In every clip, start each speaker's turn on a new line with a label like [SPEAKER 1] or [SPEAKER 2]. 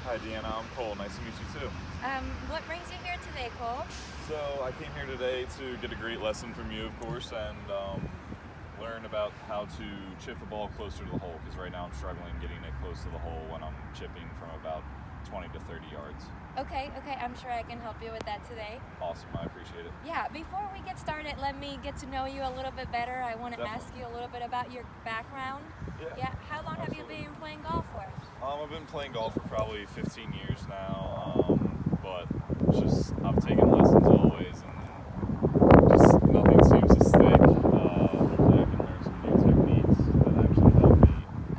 [SPEAKER 1] Hi, Deanna. I'm Cole. Nice to meet you, too.
[SPEAKER 2] What brings you here today, Cole?
[SPEAKER 1] So, I came here today to get a great lesson from you, of course, and learn about how to chip the ball closer to the hole, because right now I'm struggling getting it close to the hole when I'm chipping from about 20 to 30 yards.
[SPEAKER 2] Okay, I'm sure I can help you with that today.
[SPEAKER 1] Awesome. I appreciate it.
[SPEAKER 2] Yeah, before we get started, let me get to know you a little bit better. I want to
[SPEAKER 1] Definitely.
[SPEAKER 2] ask you a little bit about your background.
[SPEAKER 1] Yeah.
[SPEAKER 2] How long have you
[SPEAKER 1] Absolutely.
[SPEAKER 2] been playing golf for?
[SPEAKER 1] I've been playing golf for probably 15 years now, but it's just I've taken lessons always, and just nothing seems to stick. Hopefully I can learn some new techniques that actually help me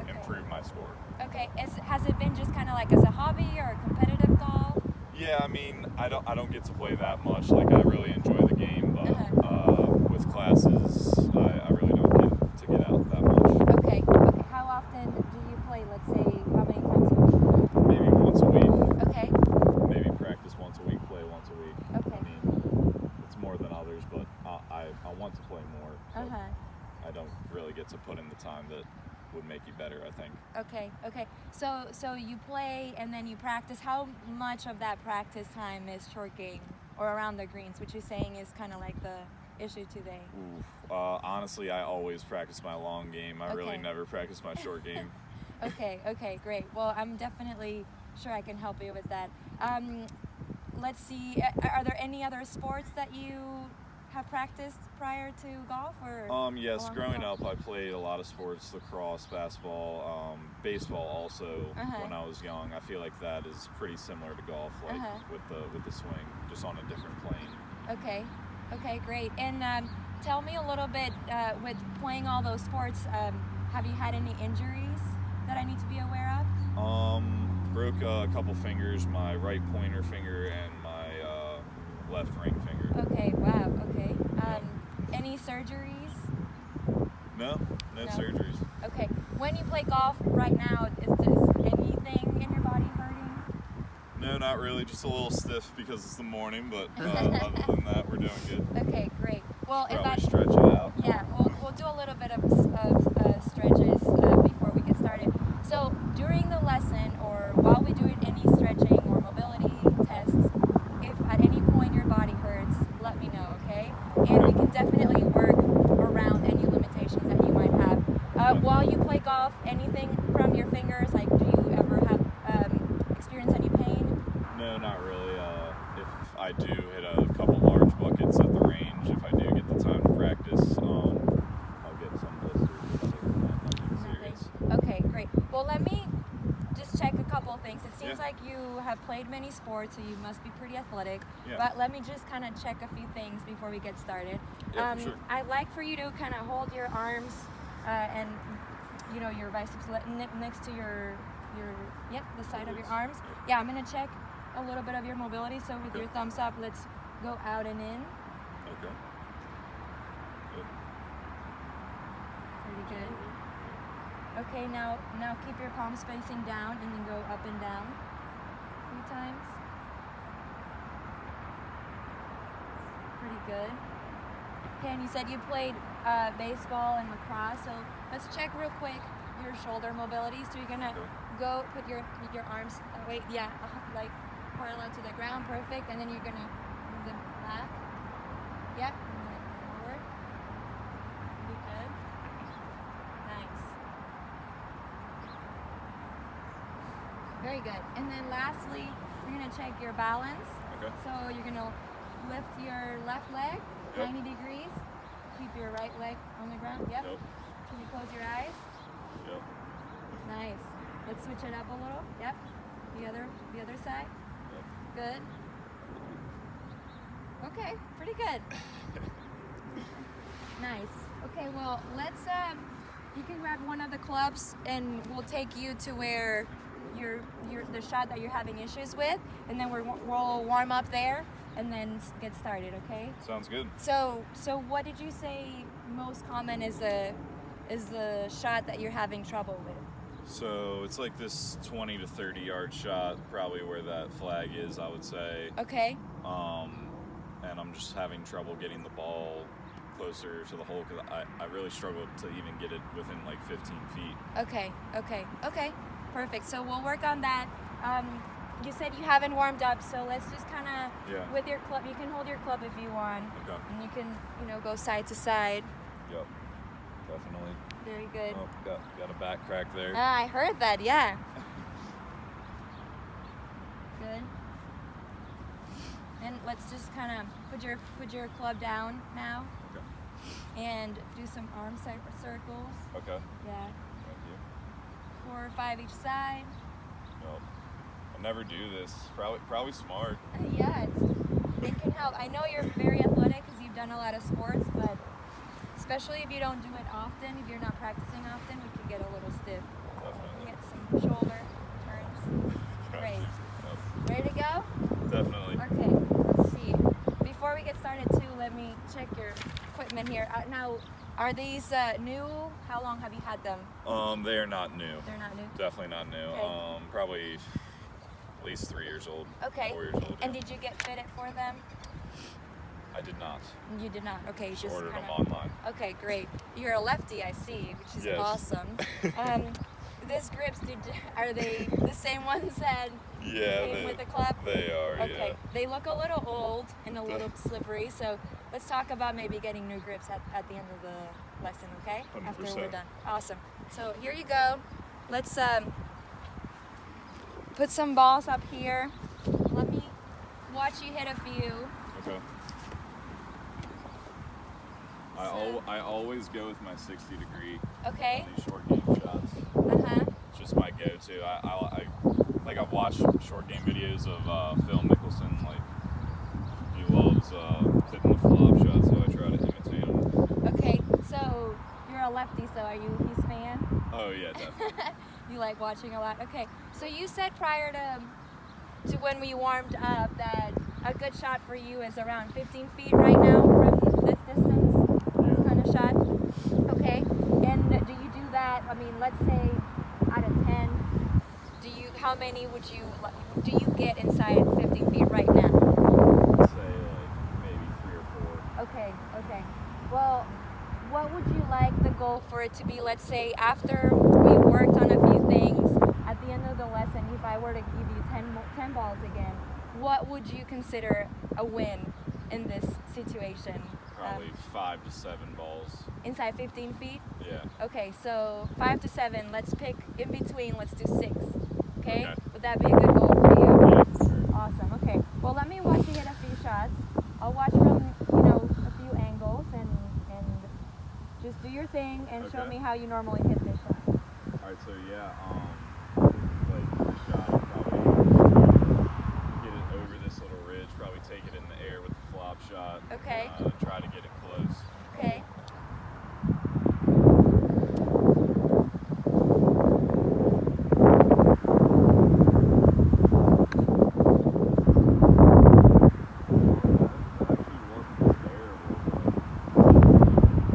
[SPEAKER 1] improve my score.
[SPEAKER 2] Okay, has it been just kind of like as a hobby or competitive golf?
[SPEAKER 1] Yeah, I mean, I don't get to play that much. Like, I really enjoy the game, but with classes, I really don't get to get out that much.
[SPEAKER 2] Okay. How often do you play? Let's say, how many times a week?
[SPEAKER 1] Maybe once a week.
[SPEAKER 2] Okay.
[SPEAKER 1] Maybe practice once a week, play once a week.
[SPEAKER 2] Okay.
[SPEAKER 1] I mean, it's more than others, but I want to play more. So I don't really get to put in the time that would make you better, I think.
[SPEAKER 2] Okay. So you play and then you practice. How much of that practice time is short game or around the greens, which you're saying is kind of like the issue today?
[SPEAKER 1] Honestly, I always practice my long game. I really never practice my short game.
[SPEAKER 2] Okay, great. Well, I'm definitely sure I can help you with that. Let's see. Are there any other sports that you have practiced prior to golf, or?
[SPEAKER 1] Yes, growing up I played a lot of sports: lacrosse, basketball, baseball also when I was young. I feel like that is pretty similar to golf, like with the swing, just on a different plane.
[SPEAKER 2] Okay, great. And tell me a little bit, with playing all those sports, have you had any injuries that I need to be aware of?
[SPEAKER 1] Broke a couple fingers, my right pointer finger and my left ring finger.
[SPEAKER 2] Okay, wow, okay. Any surgeries?
[SPEAKER 1] No surgeries.
[SPEAKER 2] Okay. When you play golf right now, is anything in your body hurting?
[SPEAKER 1] No, not really. Just a little stiff because it's the morning, but other than that, we're doing good.
[SPEAKER 2] Okay, great. Well,
[SPEAKER 1] Probably stretch it out.
[SPEAKER 2] Yeah, we'll do a little bit of stretches before we get started. So during the lesson or while we do any stretching or mobility tests, if at any point your body hurts, let me know, okay? And we can definitely work around any limitations that you might have. While you play golf, anything from your fingers, like do you ever have experience any pain?
[SPEAKER 1] No, not really. If I do hit a couple large buckets at the range, if I do get the time to practice, I'll get some blisters, but nothing serious.
[SPEAKER 2] Okay, great. Well, let me just check a couple of things. It seems like you have played many sports, so you must be pretty athletic.
[SPEAKER 1] Yeah.
[SPEAKER 2] But let me just kind of check a few things before we get started.
[SPEAKER 1] Yeah, for sure.
[SPEAKER 2] I'd like for you to kind of hold your arms and your biceps next to the side of your arms. Yeah, I'm gonna check a little bit of your mobility. So with your thumbs up, let's go out and in.
[SPEAKER 1] Okay. Good.
[SPEAKER 2] Pretty good. Okay, now keep your palms facing down and then go up and down 3 times. Pretty good. Okay, and you said you played baseball and lacrosse, so let's check real quick your shoulder mobility. So you're gonna go put your arms like parallel to the ground, perfect, and then you're gonna move them back. Yep, and then forward. Pretty good. Nice. Very good. And then lastly, you're gonna check your balance.
[SPEAKER 1] Okay.
[SPEAKER 2] So you're gonna lift your left leg 90 degrees. Keep your right leg on the ground. Yep. Can you close your eyes?
[SPEAKER 1] Yep.
[SPEAKER 2] Nice. Let's switch it up a little. Yep. The other side.
[SPEAKER 1] Yep.
[SPEAKER 2] Good. Okay, pretty good. Nice. Okay, well, let's you can grab one of the clubs and we'll take you to where the shot that you're having issues with, and then we'll warm up there and then get started, okay?
[SPEAKER 1] Sounds good.
[SPEAKER 2] So what did you say most common is the shot that you're having trouble with?
[SPEAKER 1] So it's like this 20 to 30 yard shot, probably where that flag is, I would say.
[SPEAKER 2] Okay.
[SPEAKER 1] And I'm just having trouble getting the ball closer to the hole because I really struggled to even get it within like 15 feet.
[SPEAKER 2] Okay. Perfect. So we'll work on that. you said you haven't warmed up, so let's just kind of,
[SPEAKER 1] Yeah.
[SPEAKER 2] with your club, you can hold your club if you want.
[SPEAKER 1] Okay.
[SPEAKER 2] And you can, go side to side.
[SPEAKER 1] Yep. Definitely.
[SPEAKER 2] Very good.
[SPEAKER 1] Oh, got a back crack there.
[SPEAKER 2] I heard that, yeah. Good. And let's just kind of put your club down now.
[SPEAKER 1] Okay.
[SPEAKER 2] And do some arm circles.
[SPEAKER 1] Okay.
[SPEAKER 2] Yeah.
[SPEAKER 1] Thank you.
[SPEAKER 2] 4 or 5 each side.
[SPEAKER 1] Well, I never do this. Probably smart.
[SPEAKER 2] Yeah, it can help. I know you're very athletic because you've done a lot of sports, but especially if you don't do it often, if you're not practicing often, we can get a little stiff.
[SPEAKER 1] Definitely.
[SPEAKER 2] Get some shoulder turns. Great.
[SPEAKER 1] Yep.
[SPEAKER 2] Ready to go?
[SPEAKER 1] Definitely.
[SPEAKER 2] Okay, let's see. Before we get started too, let me check your equipment here. Now, are these new? How long have you had them?
[SPEAKER 1] They are not new.
[SPEAKER 2] They're not new?
[SPEAKER 1] Definitely not new.
[SPEAKER 2] Okay.
[SPEAKER 1] Probably at least 3 years old.
[SPEAKER 2] Okay.
[SPEAKER 1] 4 years old.
[SPEAKER 2] And
[SPEAKER 1] yeah.
[SPEAKER 2] did you get fitted for them?
[SPEAKER 1] I did not.
[SPEAKER 2] You did not. Okay, you
[SPEAKER 1] Just
[SPEAKER 2] just
[SPEAKER 1] ordered
[SPEAKER 2] kind
[SPEAKER 1] them
[SPEAKER 2] of.
[SPEAKER 1] online.
[SPEAKER 2] Okay, great. You're a lefty, I see, which is
[SPEAKER 1] Yes.
[SPEAKER 2] awesome. These grips, are they the same ones that
[SPEAKER 1] Yeah,
[SPEAKER 2] came with the club?
[SPEAKER 1] they are.
[SPEAKER 2] Okay,
[SPEAKER 1] Yeah.
[SPEAKER 2] they look a little old and a little slippery, so let's talk about maybe getting new grips at the end of the lesson, okay? After we're
[SPEAKER 1] 100%.
[SPEAKER 2] done. Awesome. So here you go. Let's put some balls up here. Let me watch you hit a few.
[SPEAKER 1] Okay. I always go with my 60-degree
[SPEAKER 2] Okay.
[SPEAKER 1] these short game shots.
[SPEAKER 2] Uh-huh.
[SPEAKER 1] It's just my go-to. I've watched short game videos of Phil Mickelson. Like he loves hitting the flop shot, so I try to imitate him.
[SPEAKER 2] Okay, so you're a lefty, so are you his fan?
[SPEAKER 1] Oh yeah, definitely.
[SPEAKER 2] You like watching a lot. Okay, so you said prior to when we warmed up that a good shot for you is around 15 feet right now from this distance, this kind of shot. Okay, and do you do that? I mean, let's say out of 10, how many do you get inside 15 feet right now?
[SPEAKER 1] I'd say like maybe 3 or 4.
[SPEAKER 2] Okay. Well, what would you like the goal for it to be? Let's say after we worked on a few things, at the end of the lesson, if I were to give you 10 balls again, what would you consider a win in this situation?
[SPEAKER 1] Probably 5 to 7 balls.
[SPEAKER 2] Inside 15 feet?
[SPEAKER 1] Yeah.
[SPEAKER 2] Okay, so 5 to 7. Let's pick in between. Let's do 6. Okay?
[SPEAKER 1] Okay.
[SPEAKER 2] Would that be a good goal for you?
[SPEAKER 1] Yeah, for sure.
[SPEAKER 2] Awesome. Okay. Well, let me watch you hit a few shots. I'll watch from a few angles and just do your thing and show
[SPEAKER 1] Okay.
[SPEAKER 2] me how you normally hit this shot.
[SPEAKER 1] All right, so yeah, like this shot, probably get it over this little ridge, probably take it in the air with the flop shot.
[SPEAKER 2] Okay.
[SPEAKER 1] Try to get it close.
[SPEAKER 2] Okay.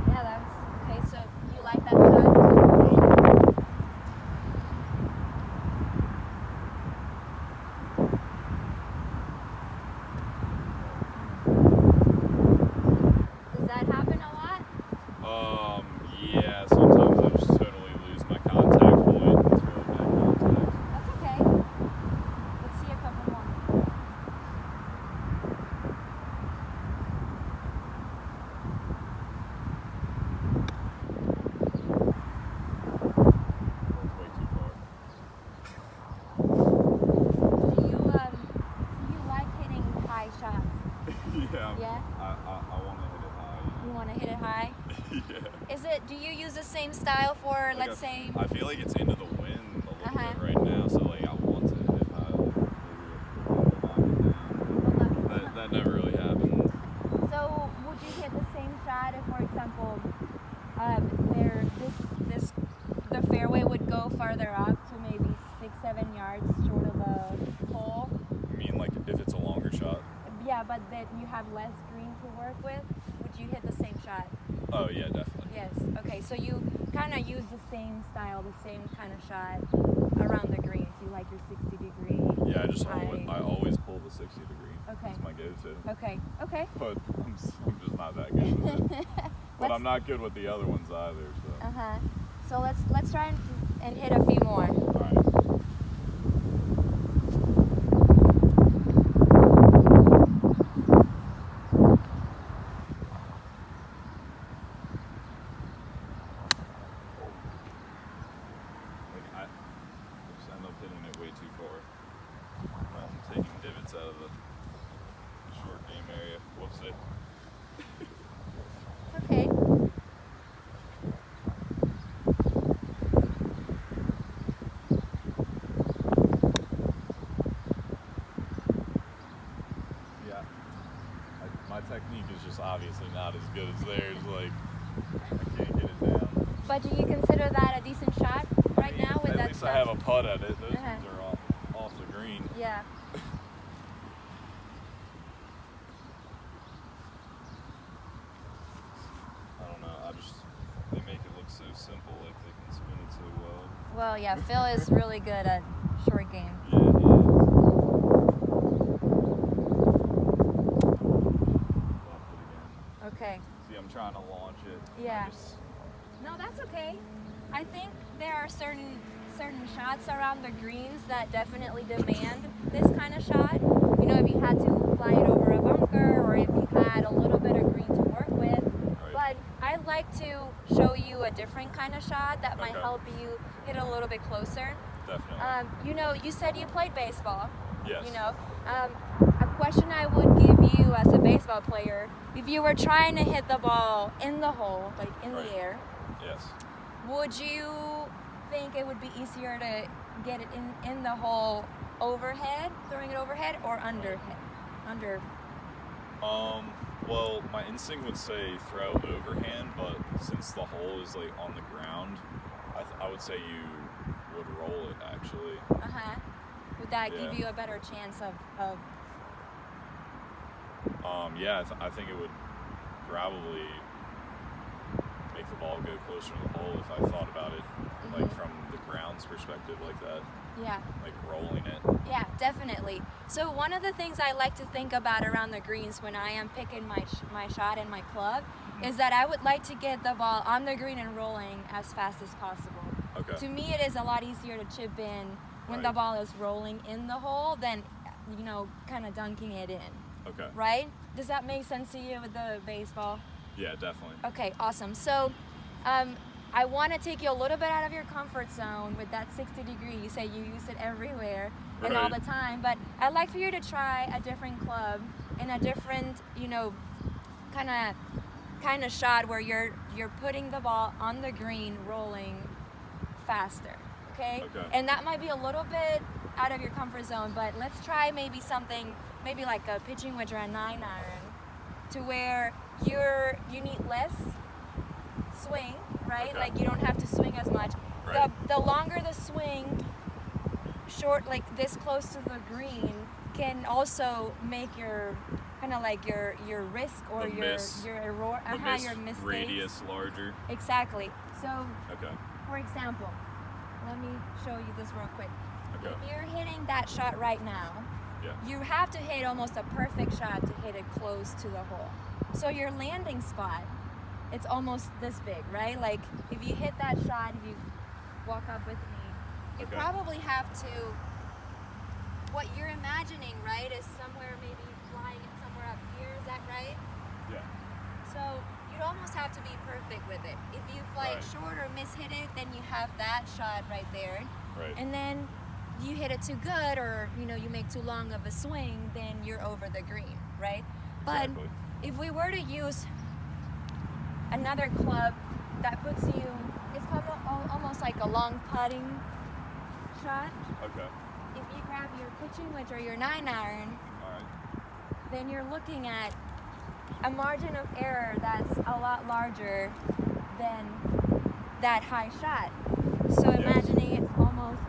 [SPEAKER 2] Yeah, that's okay. So you like that shot? Does that happen a lot?
[SPEAKER 1] Yeah, sometimes I just totally lose my contact point. It's really bad contact.
[SPEAKER 2] That's okay. Let's see a couple more.
[SPEAKER 1] That's way too far.
[SPEAKER 2] Do you like hitting high shots?
[SPEAKER 1] Yeah.
[SPEAKER 2] Yeah?
[SPEAKER 1] I want to hit it high.
[SPEAKER 2] You want to hit it high?
[SPEAKER 1] Yeah.
[SPEAKER 2] Do you use the same style for,
[SPEAKER 1] Like
[SPEAKER 2] let's say,
[SPEAKER 1] I feel like it's into the wind a little
[SPEAKER 2] Uh-huh.
[SPEAKER 1] bit right now, so like I want to hit it high. Like, maybe knock it down. That never really happened.
[SPEAKER 2] so would you hit the same shot if, for example, the fairway would go farther up to maybe 6-7 yards short of the hole?
[SPEAKER 1] You mean like if it's a longer shot?
[SPEAKER 2] Yeah, but that you have less green to work with, would you hit the same shot?
[SPEAKER 1] Oh yeah, definitely.
[SPEAKER 2] Yes. Okay, so you kind of use the same style, the same kind of shot around the greens. You like your 60-degree.
[SPEAKER 1] Yeah,
[SPEAKER 2] high.
[SPEAKER 1] I always pull the 60-degree.
[SPEAKER 2] Okay.
[SPEAKER 1] It's my go-to.
[SPEAKER 2] Okay.
[SPEAKER 1] But I'm just not that good with it. But I'm not good with the other ones either. So.
[SPEAKER 2] Uh-huh. So let's try and hit a few more.
[SPEAKER 1] All right. hitting it way too far. I'm taking divots out of the short game area. Whoopsie.
[SPEAKER 2] Okay.
[SPEAKER 1] Yeah. My technique is just obviously not as good as theirs. Like, I can't get it down.
[SPEAKER 2] But do you consider that a decent shot right now with
[SPEAKER 1] at
[SPEAKER 2] that
[SPEAKER 1] least
[SPEAKER 2] stuff?
[SPEAKER 1] I have a putt at it. Those
[SPEAKER 2] Uh-huh.
[SPEAKER 1] ones are off the green.
[SPEAKER 2] Yeah.
[SPEAKER 1] I don't know. They make it look so simple, like they can spin it so well.
[SPEAKER 2] Well, yeah, Phil is really good at short game.
[SPEAKER 1] Yeah, he is. Locked it again.
[SPEAKER 2] Okay.
[SPEAKER 1] See, I'm trying to launch it.
[SPEAKER 2] Yeah. No, that's okay. I think there are certain shots around the greens that definitely demand this kind of shot. You know, if you had to fly it over a bunker or if you had a little bit of green to work with.
[SPEAKER 1] Right.
[SPEAKER 2] But I'd like to show you a different kind of shot that might
[SPEAKER 1] Okay.
[SPEAKER 2] help you hit a little bit closer.
[SPEAKER 1] Definitely.
[SPEAKER 2] You know, you said you played baseball.
[SPEAKER 1] Yes.
[SPEAKER 2] You know, a question I would give you as a baseball player, if you were trying to hit the ball in the hole, like in
[SPEAKER 1] Right.
[SPEAKER 2] the air,
[SPEAKER 1] Yes.
[SPEAKER 2] would you think it would be easier to get it in the hole overhead, throwing it overhead, or under?
[SPEAKER 1] Well, my instinct would say throw overhand, but since the hole is like on the ground, I would say you would roll it actually.
[SPEAKER 2] Uh-huh. Would that
[SPEAKER 1] Yeah.
[SPEAKER 2] give you a better chance of
[SPEAKER 1] Yeah, I think it would probably make the ball go closer to the hole if I thought about it like from the ground's perspective like that,
[SPEAKER 2] yeah.
[SPEAKER 1] like rolling it.
[SPEAKER 2] Yeah, definitely. So one of the things I like to think about around the greens when I am picking my shot and my club is that I would like to get the ball on the green and rolling as fast as possible.
[SPEAKER 1] Okay.
[SPEAKER 2] To me, it is a lot easier to chip in when the
[SPEAKER 1] Right.
[SPEAKER 2] ball is rolling in the hole than, you know, kind of dunking it in,
[SPEAKER 1] Okay.
[SPEAKER 2] right? Does that make sense to you with the baseball?
[SPEAKER 1] Yeah, definitely.
[SPEAKER 2] Okay, awesome. So I want to take you a little bit out of your comfort zone with that 60-degree. You say you use it everywhere and all
[SPEAKER 1] Right.
[SPEAKER 2] the time, but I'd like for you to try a different club and a different, you know, kind of shot where you're putting the ball on the green, rolling faster. Okay?
[SPEAKER 1] Okay.
[SPEAKER 2] And that might be a little bit out of your comfort zone, but let's try maybe something, maybe like a pitching wedge or a 9-iron, to where you need less swing, right?
[SPEAKER 1] Okay.
[SPEAKER 2] Like you don't have to swing as much.
[SPEAKER 1] Right.
[SPEAKER 2] The longer the swing, short, like this close to the green, can also make your kind of like your risk or
[SPEAKER 1] The miss.
[SPEAKER 2] your error,
[SPEAKER 1] The
[SPEAKER 2] your mistakes.
[SPEAKER 1] radius larger.
[SPEAKER 2] Exactly. So,
[SPEAKER 1] Okay.
[SPEAKER 2] for example, let me show you this real quick.
[SPEAKER 1] Okay.
[SPEAKER 2] If you're hitting that shot right now,
[SPEAKER 1] Yeah.
[SPEAKER 2] you have to hit almost a perfect shot to hit it close to the hole. So your landing spot, it's almost this big, right? Like if you hit that shot, if you walk up with me, you
[SPEAKER 1] Okay.
[SPEAKER 2] probably have to, what you're imagining, right, is somewhere maybe flying it somewhere up here, is that right?
[SPEAKER 1] Yeah.
[SPEAKER 2] So you'd almost have to be perfect with it. If you fly it
[SPEAKER 1] Right.
[SPEAKER 2] short or mishit it, then you have that shot right there.
[SPEAKER 1] Right.
[SPEAKER 2] And then you hit it too good or you make too long of a swing, then you're over the green, right? But
[SPEAKER 1] Exactly.
[SPEAKER 2] if we were to use another club that puts you, it's called almost like a long putting shot.
[SPEAKER 1] Okay.
[SPEAKER 2] If you grab your pitching wedge or your 9-iron,
[SPEAKER 1] All right.
[SPEAKER 2] then you're looking at a margin of error that's a lot larger than that high shot. So
[SPEAKER 1] Yes.
[SPEAKER 2] imagining it's almost,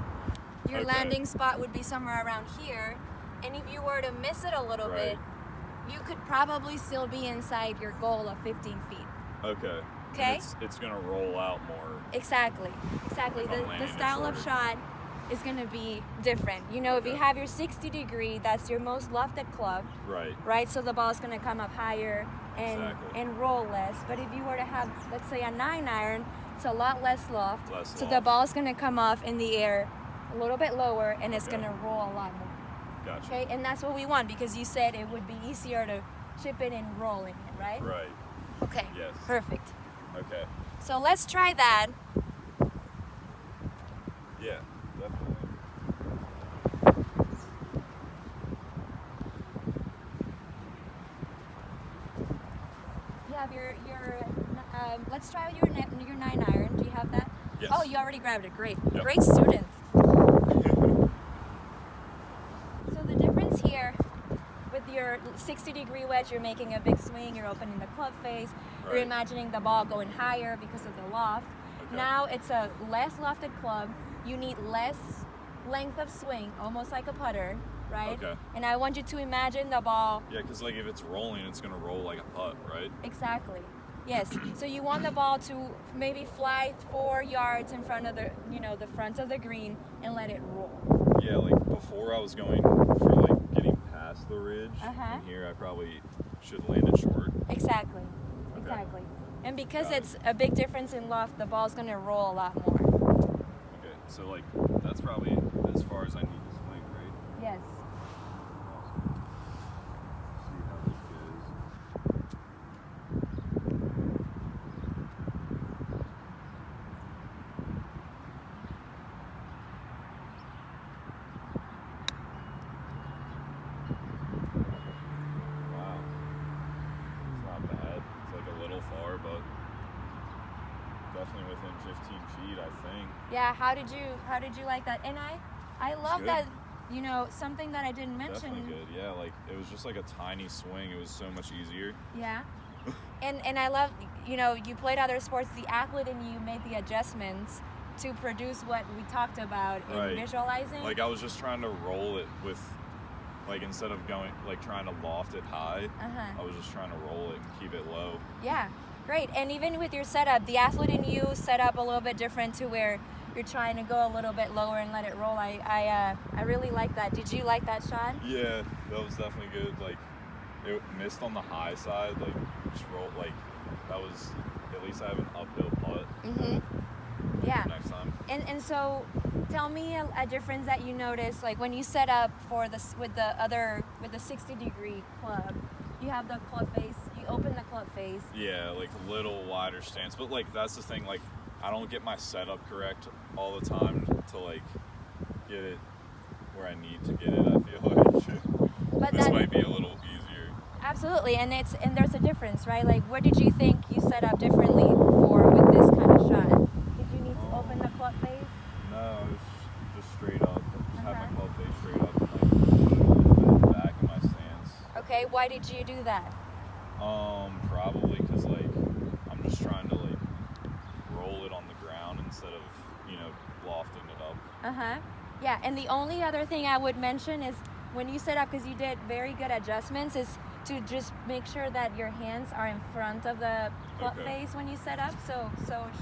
[SPEAKER 2] your
[SPEAKER 1] Okay.
[SPEAKER 2] landing spot would be somewhere around here, and if you were to miss it a little bit,
[SPEAKER 1] Right.
[SPEAKER 2] you could probably still be inside your goal of 15 feet.
[SPEAKER 1] Okay.
[SPEAKER 2] Okay.
[SPEAKER 1] And it's gonna roll out more.
[SPEAKER 2] Exactly.
[SPEAKER 1] If I'm
[SPEAKER 2] The
[SPEAKER 1] landing it
[SPEAKER 2] style of
[SPEAKER 1] shorter.
[SPEAKER 2] shot is going to be different. You know, if you
[SPEAKER 1] Okay.
[SPEAKER 2] have your 60-degree, that's your most lofted club,
[SPEAKER 1] Right.
[SPEAKER 2] right? So the ball's going to come up higher
[SPEAKER 1] Exactly.
[SPEAKER 2] and roll less. But if you were to have, let's say, a 9-iron, it's a lot less loft.
[SPEAKER 1] Less
[SPEAKER 2] So the
[SPEAKER 1] loft.
[SPEAKER 2] ball's going to come off in the air a little bit lower, and it's
[SPEAKER 1] Okay.
[SPEAKER 2] going to roll a lot more.
[SPEAKER 1] Gotcha.
[SPEAKER 2] Okay, and that's what we want because you said it would be easier to chip it in rolling it, right?
[SPEAKER 1] Right.
[SPEAKER 2] Okay.
[SPEAKER 1] Yes.
[SPEAKER 2] Perfect.
[SPEAKER 1] Okay.
[SPEAKER 2] So let's try that.
[SPEAKER 1] Yeah. Definitely.
[SPEAKER 2] let's try your 9 iron. Do you have that?
[SPEAKER 1] Yes.
[SPEAKER 2] Oh, you already grabbed it. Great.
[SPEAKER 1] Yep.
[SPEAKER 2] Great student. So the difference here with your 60-degree wedge, you're making a big swing, you're opening the club face, you're
[SPEAKER 1] Right.
[SPEAKER 2] imagining the ball going higher because of the loft.
[SPEAKER 1] Okay.
[SPEAKER 2] Now it's a less lofted club, you need less length of swing, almost like a putter, right?
[SPEAKER 1] Okay.
[SPEAKER 2] And I want you to imagine the ball.
[SPEAKER 1] Yeah, because like if it's rolling, it's gonna roll like a putt, right?
[SPEAKER 2] Exactly. Yes. So you want the ball to maybe fly 4 yards in front of the front of the green and let it roll.
[SPEAKER 1] Yeah, like before I was going for like getting past the ridge,
[SPEAKER 2] Uh-huh.
[SPEAKER 1] and here I probably should land it short.
[SPEAKER 2] Exactly.
[SPEAKER 1] Okay.
[SPEAKER 2] Exactly. And because
[SPEAKER 1] Got it.
[SPEAKER 2] it's a big difference in loft, the ball's going to roll a lot more.
[SPEAKER 1] Okay, so like that's probably as far as I need to swing, right?
[SPEAKER 2] Yes.
[SPEAKER 1] Awesome. See how this goes. Wow. It's not bad. It's like a little far, but definitely within 15 feet, I think.
[SPEAKER 2] Yeah, how did you like that? And I love
[SPEAKER 1] good.
[SPEAKER 2] that, something that I didn't mention.
[SPEAKER 1] Definitely good. Yeah, like it was just like a tiny swing. It was so much easier.
[SPEAKER 2] Yeah. And I love, you played other sports, the athlete in you made the adjustments to produce what we talked about in
[SPEAKER 1] Right.
[SPEAKER 2] visualizing.
[SPEAKER 1] Like I was just trying to roll it with, like instead of going like trying to loft it high,
[SPEAKER 2] Uh-huh.
[SPEAKER 1] I was just trying to roll it and keep it low.
[SPEAKER 2] Yeah, great. And even with your setup, the athlete in you set up a little bit different to where you're trying to go a little bit lower and let it roll. I really like that. Did you like that shot?
[SPEAKER 1] Yeah, that was definitely good. Like it missed on the high side, like just roll like that was at least I have an uphill putt
[SPEAKER 2] Mm-hmm. Yeah.
[SPEAKER 1] next time.
[SPEAKER 2] And so tell me a difference that you noticed, like when you set up for this with the 60-degree club, you have the club face, you open the club face.
[SPEAKER 1] Yeah, like a little wider stance, but like that's the thing. Like I don't get my setup correct all the time to like get it where I need to get it. I feel like
[SPEAKER 2] But
[SPEAKER 1] this
[SPEAKER 2] that
[SPEAKER 1] might be a little easier.
[SPEAKER 2] absolutely, and there's a difference, right? Like what did you think you set up differently before with this kind of shot? Did you need to open the club face?
[SPEAKER 1] No, it's just straight up. Just have
[SPEAKER 2] Uh-huh.
[SPEAKER 1] my club face straight up and like put it back in my stance.
[SPEAKER 2] Okay, why did you do that?
[SPEAKER 1] Probably because like I'm just trying to like roll it on the ground instead of lofting it up.
[SPEAKER 2] Uh-huh. Yeah, and the only other thing I would mention is when you set up, because you did very good adjustments, is to just make sure that your hands are in front of the club
[SPEAKER 1] Okay.
[SPEAKER 2] face when you set up. So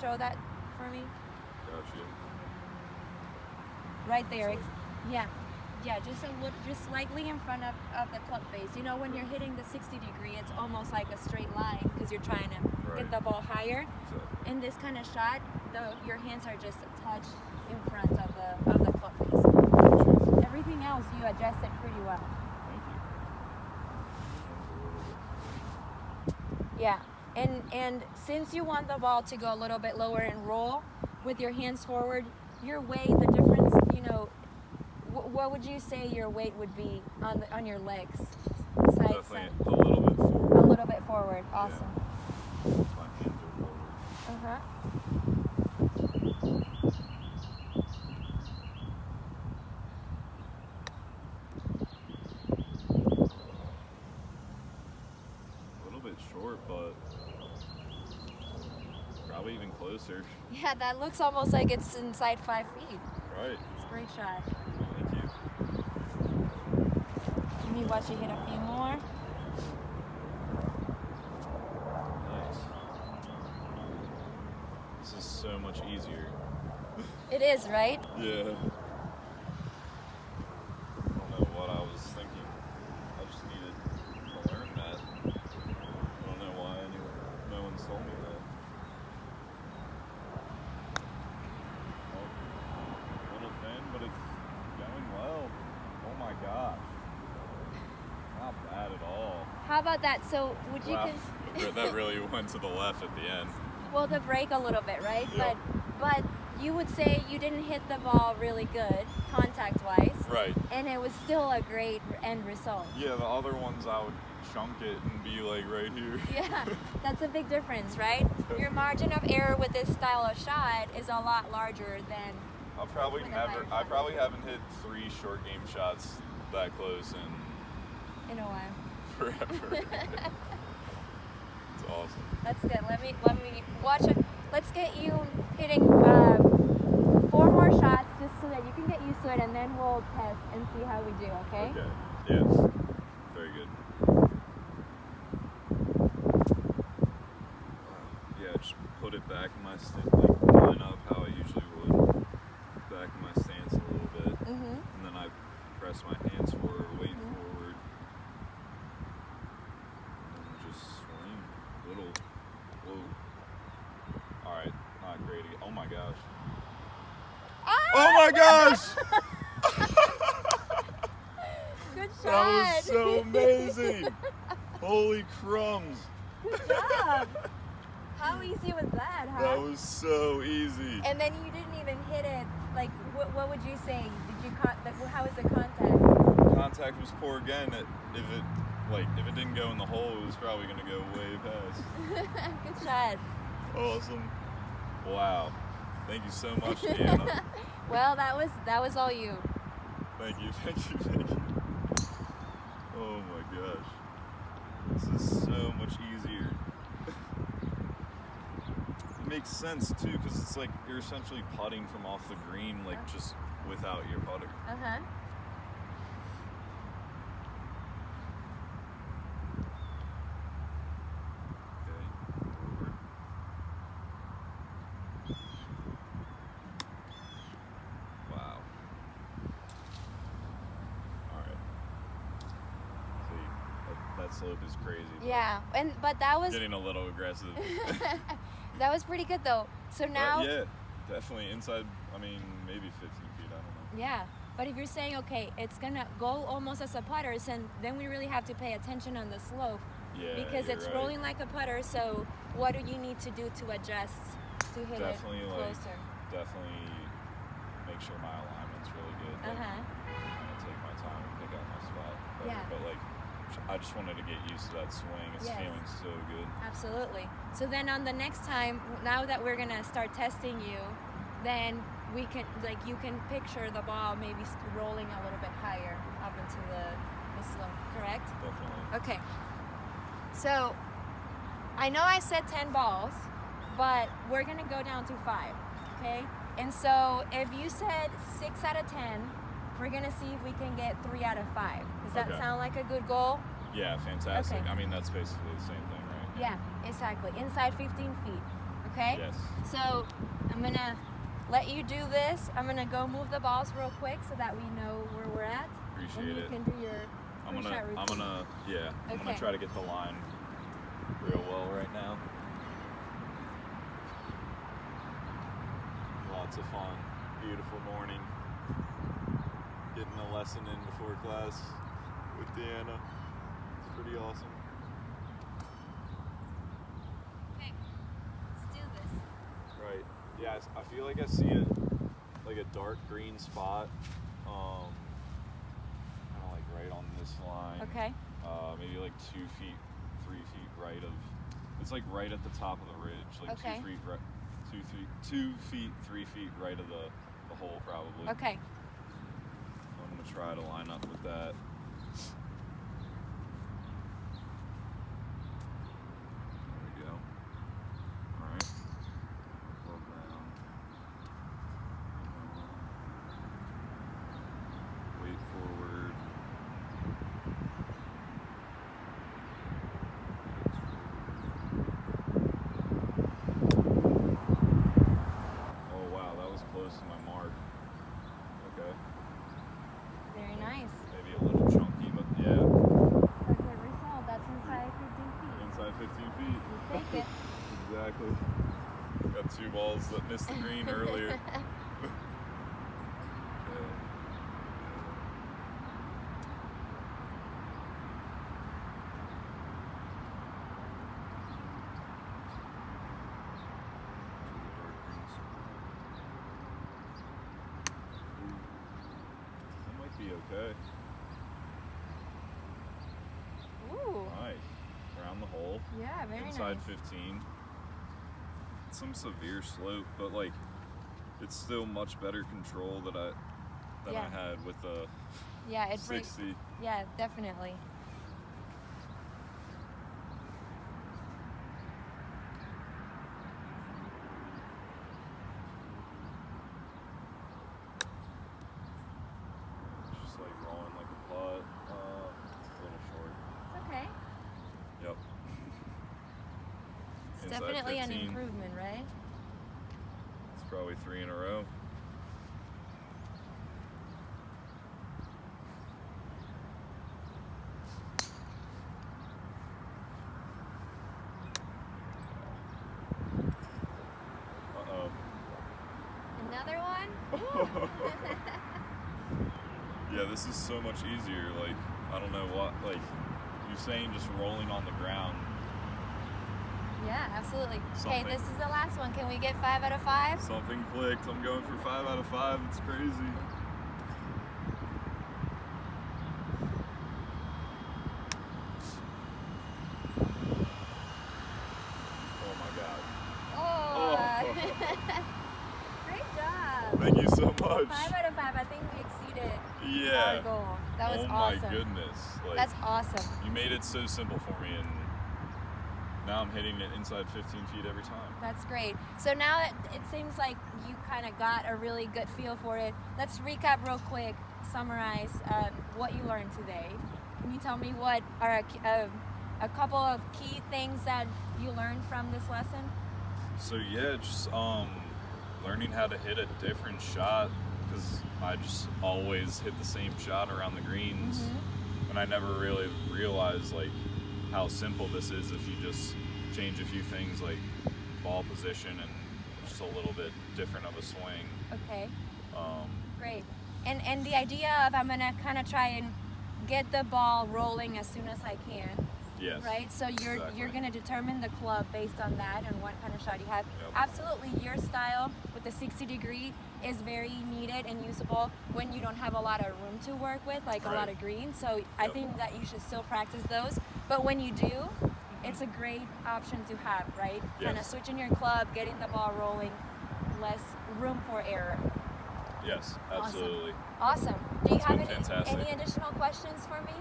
[SPEAKER 2] show that for me.
[SPEAKER 1] Gotcha.
[SPEAKER 2] Right there. Yeah. Yeah, just slightly in front of the club face. When you're hitting the 60 degree, it's almost like a straight line because you're trying to
[SPEAKER 1] Right.
[SPEAKER 2] get the ball higher.
[SPEAKER 1] Exactly.
[SPEAKER 2] In this kind of shot, your hands are just a touch in front of the club face. Everything else you adjusted pretty well.
[SPEAKER 1] Thank you.
[SPEAKER 2] Yeah, and since you want the ball to go a little bit lower and roll with your hands forward, your weight, the difference, what would you say your weight would be on your legs? Side,
[SPEAKER 1] Definitely
[SPEAKER 2] side.
[SPEAKER 1] a little bit
[SPEAKER 2] A
[SPEAKER 1] forward.
[SPEAKER 2] little bit forward. Awesome.
[SPEAKER 1] My hands are forward.
[SPEAKER 2] Uh-huh.
[SPEAKER 1] A little bit short, but probably even closer.
[SPEAKER 2] Yeah, that looks almost like it's inside 5 feet.
[SPEAKER 1] Right.
[SPEAKER 2] It's a great shot.
[SPEAKER 1] Thank you.
[SPEAKER 2] Let me watch you hit a few more.
[SPEAKER 1] Nice. This is so much easier.
[SPEAKER 2] It is, right?
[SPEAKER 1] Yeah. I don't know what I was thinking. I just needed to learn that. I don't know why no one's told me that. Well, a little thin, but it's going well. Oh my gosh. Not bad at all.
[SPEAKER 2] How about that? So would you
[SPEAKER 1] Wow.
[SPEAKER 2] consider...
[SPEAKER 1] That really went to the left at the end.
[SPEAKER 2] Well, the break a little bit, right?
[SPEAKER 1] Yeah.
[SPEAKER 2] But you would say you didn't hit the ball really good, contact-wise,
[SPEAKER 1] Right.
[SPEAKER 2] and it was still a great end result.
[SPEAKER 1] Yeah, the other ones I would chunk it and be like right here.
[SPEAKER 2] Yeah, that's a big difference, right? Your margin of error with this style of shot is a lot larger than.
[SPEAKER 1] I'll probably
[SPEAKER 2] With a
[SPEAKER 1] never.
[SPEAKER 2] higher
[SPEAKER 1] I
[SPEAKER 2] shot.
[SPEAKER 1] probably haven't hit 3 short game shots that close
[SPEAKER 2] In a while.
[SPEAKER 1] forever. It's awesome.
[SPEAKER 2] That's good. Let me watch it. Let's get you hitting 4 more shots just so that you can get used to it, and then we'll test and see how we do. Okay?
[SPEAKER 1] Okay. Yes. Very good. Yeah, just put it back in my stance, like line up how I usually would. Back in my stance a little bit,
[SPEAKER 2] Mhm.
[SPEAKER 1] and then I press my hands forward, weight forward, and then just swing. Little, whoa. All right, not great again. Oh my gosh. Oh my gosh!
[SPEAKER 2] Good shot.
[SPEAKER 1] That was so amazing. Holy crumbs.
[SPEAKER 2] Good job. How easy was that, huh?
[SPEAKER 1] That was so easy.
[SPEAKER 2] And then you didn't even hit it. Like, what would you say? Did you how was the contact?
[SPEAKER 1] Contact was poor again. If it didn't go in the hole, it was probably gonna go way past.
[SPEAKER 2] Good shot.
[SPEAKER 1] Awesome. Wow. Thank you so much, Deanna.
[SPEAKER 2] Well, that was all you.
[SPEAKER 1] Thank you. Oh my gosh. This is so much easier. It makes sense too, because it's like you're essentially putting from off the green, like just without your putter.
[SPEAKER 2] Uh-huh.
[SPEAKER 1] Okay. Forward. Wow. Alright. See, that slope is crazy.
[SPEAKER 2] Yeah, but that was
[SPEAKER 1] Getting a little aggressive.
[SPEAKER 2] that was pretty good though. So now
[SPEAKER 1] Yeah, definitely inside, maybe 15 feet, I don't know.
[SPEAKER 2] yeah. But if you're saying, okay, it's gonna go almost as a putter, then we really have to pay attention on the slope.
[SPEAKER 1] Yeah,
[SPEAKER 2] Because
[SPEAKER 1] you're
[SPEAKER 2] it's
[SPEAKER 1] right.
[SPEAKER 2] rolling like a putter, so what do you need to do to adjust to hit
[SPEAKER 1] Definitely,
[SPEAKER 2] it closer?
[SPEAKER 1] definitely make sure my alignment's really good. Like,
[SPEAKER 2] Uh-huh.
[SPEAKER 1] I'm gonna take my time and pick out my spot.
[SPEAKER 2] Yeah.
[SPEAKER 1] But I just wanted to get used to that swing. It's
[SPEAKER 2] Yes.
[SPEAKER 1] feeling so good.
[SPEAKER 2] Absolutely. So then on the next time, now that we're gonna start testing you, then we can, you can picture the ball maybe rolling a little bit higher up into the slope, correct?
[SPEAKER 1] Definitely.
[SPEAKER 2] Okay. So I know I said 10 balls, but we're gonna go down to 5, okay? And so if you said 6 out of 10, we're gonna see if we can get 3 out of 5. Does that
[SPEAKER 1] Okay.
[SPEAKER 2] sound like a good goal?
[SPEAKER 1] Yeah, fantastic.
[SPEAKER 2] Okay.
[SPEAKER 1] That's basically the same thing, right?
[SPEAKER 2] Yeah, exactly. Inside 15 feet, okay?
[SPEAKER 1] Yes.
[SPEAKER 2] So I'm gonna let you do this. I'm gonna go move the balls real quick so that we know where we're at.
[SPEAKER 1] Appreciate
[SPEAKER 2] and you
[SPEAKER 1] it.
[SPEAKER 2] can do your
[SPEAKER 1] I'm
[SPEAKER 2] pre-shot routine.
[SPEAKER 1] gonna
[SPEAKER 2] Okay.
[SPEAKER 1] try to get the line real well right now. Lots of fun. Beautiful morning. Getting a lesson in before class with Deanna. It's pretty awesome.
[SPEAKER 2] Okay, let's do this.
[SPEAKER 1] Right. Yeah, I feel like I see it like a dark green spot. Kind of like right on this line.
[SPEAKER 2] Okay.
[SPEAKER 1] Maybe like 2 feet, 3 feet right of. It's like right at the top of the ridge, like
[SPEAKER 2] Okay.
[SPEAKER 1] 2 feet, 2 feet, 3 feet right of the hole probably.
[SPEAKER 2] Okay.
[SPEAKER 1] I'm gonna try to line up with that. There we go. All right. Low down. Weight forward. Oh wow, that was close to my mark. Okay.
[SPEAKER 2] Very nice.
[SPEAKER 1] Maybe a little chunky, but yeah.
[SPEAKER 2] A good result. That's inside 15 feet.
[SPEAKER 1] Inside 15 feet.
[SPEAKER 2] You take it.
[SPEAKER 1] Exactly. Got 2 balls that missed the green earlier. Okay. That might be okay.
[SPEAKER 2] Ooh,
[SPEAKER 1] All around the hole.
[SPEAKER 2] Yeah, very
[SPEAKER 1] inside
[SPEAKER 2] nice.
[SPEAKER 1] 15. Some severe slope, but like it's still much better control than I had with the
[SPEAKER 2] Yeah, it
[SPEAKER 1] 60.
[SPEAKER 2] Yeah, definitely.
[SPEAKER 1] Just like rolling like a putt. A little short.
[SPEAKER 2] It's okay.
[SPEAKER 1] Yep.
[SPEAKER 2] It's
[SPEAKER 1] Inside
[SPEAKER 2] definitely
[SPEAKER 1] 15.
[SPEAKER 2] an improvement, right?
[SPEAKER 1] It's probably 3 in a row. Uh-oh.
[SPEAKER 2] Another one?
[SPEAKER 1] Yeah, this is so much easier. Like, I don't know what, like, you're saying just rolling on the ground.
[SPEAKER 2] Yeah, absolutely. Okay,
[SPEAKER 1] Something.
[SPEAKER 2] this is the last one. Can we get 5 out of 5?
[SPEAKER 1] Something clicked. I'm going for 5 out of 5. It's crazy. Oh my God.
[SPEAKER 2] Oh! Great job.
[SPEAKER 1] Thank you so much.
[SPEAKER 2] 5 out of 5. I think we exceeded
[SPEAKER 1] Yeah.
[SPEAKER 2] our goal. That was
[SPEAKER 1] oh
[SPEAKER 2] awesome.
[SPEAKER 1] my goodness. Like,
[SPEAKER 2] That's awesome.
[SPEAKER 1] you made it so simple for me, and now I'm hitting it inside 15 feet every time.
[SPEAKER 2] That's great. So now it seems like you kind of got a really good feel for it. Let's recap real quick, summarize what you learned today. Can you tell me what are a couple of key things that you learned from this lesson?
[SPEAKER 1] So yeah, just learning how to hit a different shot, because I just always hit the same shot around the greens, and I never really realized like how simple this is if you just change a few things like ball position and just a little bit different of a swing.
[SPEAKER 2] Okay. Great. And the idea of I'm gonna kind of try and get the ball rolling as soon as I can.
[SPEAKER 1] Yes.
[SPEAKER 2] Right. So you're
[SPEAKER 1] Exactly.
[SPEAKER 2] gonna determine the club based on that and what kind of shot you have.
[SPEAKER 1] Yep.
[SPEAKER 2] Absolutely, your style with the 60-degree is very needed and usable when you don't have a lot of room to work with, like a lot of greens. So I think that you should still practice those. But when you do, it's a great option to have, right?
[SPEAKER 1] Yes.
[SPEAKER 2] Kind of switching your club, getting the ball rolling, less room for error.
[SPEAKER 1] Yes, absolutely.
[SPEAKER 2] Awesome. Do you
[SPEAKER 1] It's
[SPEAKER 2] have
[SPEAKER 1] been fantastic.
[SPEAKER 2] any additional questions for me?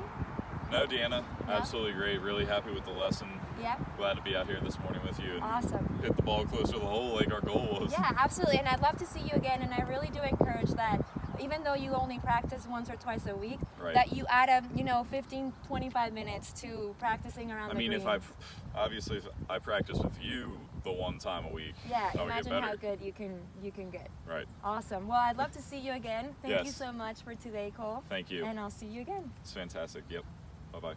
[SPEAKER 1] No, Deanna,
[SPEAKER 2] Yeah.
[SPEAKER 1] absolutely great. Really happy with the lesson.
[SPEAKER 2] Yeah.
[SPEAKER 1] Glad to be out here this morning with you and
[SPEAKER 2] Awesome.
[SPEAKER 1] hit the ball closer to the hole like our goal was.
[SPEAKER 2] Yeah, absolutely. And I'd love to see you again. And I really do encourage that, even though you only practice once or twice a week,
[SPEAKER 1] Right.
[SPEAKER 2] that you add 15, 25 minutes to practicing around the greens.
[SPEAKER 1] If I practice with you the one time a week,
[SPEAKER 2] Yeah,
[SPEAKER 1] I would get
[SPEAKER 2] imagine
[SPEAKER 1] better.
[SPEAKER 2] how good you can get.
[SPEAKER 1] Right.
[SPEAKER 2] Awesome. Well, I'd love to see you again. Thank you
[SPEAKER 1] Yes.
[SPEAKER 2] so much for today, Cole.
[SPEAKER 1] Thank you.
[SPEAKER 2] And I'll see you again.
[SPEAKER 1] It's fantastic. Yep. Bye-bye.